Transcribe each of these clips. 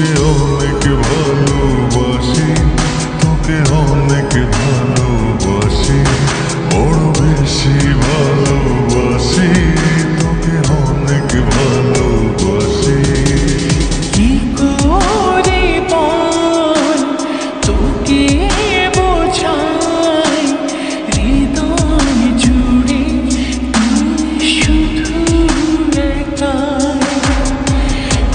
তোকে অনেক ভালোবাসি, তোকে অনেক ভালোবাসি, বড় বেশি ভালোবাসি, তোকে অনেক ভালোবাসি। কি করে বল তোকে বোঝাই, হৃদয় জুড়ে তুই শুধু একা।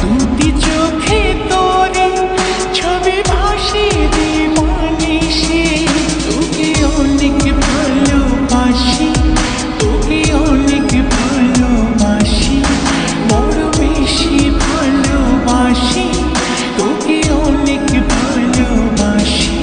দুটি চোখে তোরে ছবি ভাসে দিবানিশি, তোকে অনেক ভালোবাসি, তোকে অনেক ভালোবাসি, বড় বেশি ভালোবাসি, তোকে অনেক ভালোবাসি।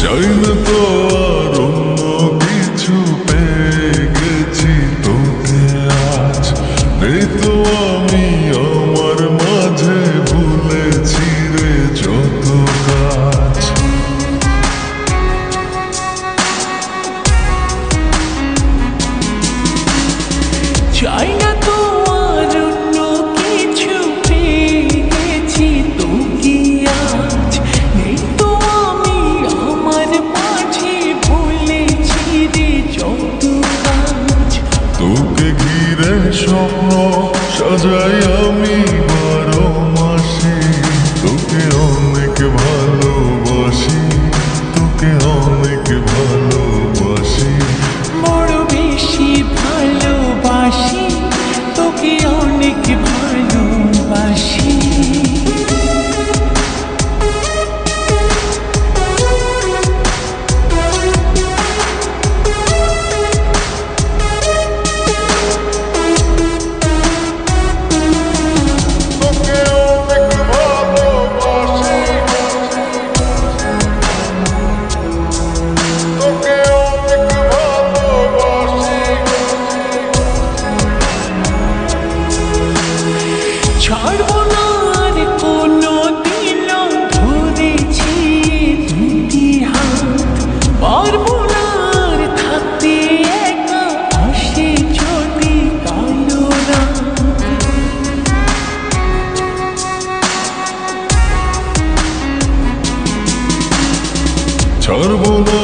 চাই না তো আর অন্য কিছু, পেয়ে গেছি তোকে আজ। নেই তো আমি আমার মাঝে, ভুলেছি রে যত কাজ। চাই না তো আর অন্য কিছু, পেয়ে গেছি তোকে আজ। নেই তো আমি আমার মাঝে, ভুলেছি রে যত কাজ। তোকে ঘিরে স্বপ্ন সাজাই আমি 12 মাসে, তোকে অনেক ভালোবাসি, তোকে অনেক ভালোবাসি, বড় বেশি ভালোবাসি, তোকে অনেক ভালোবাসি। ছাড়বো না আর কোনো দিনও, ধরেছি দুটি হাত। পারবো না আর থাকতে একা, আসে যদি কালো রাত। ছাড়বো না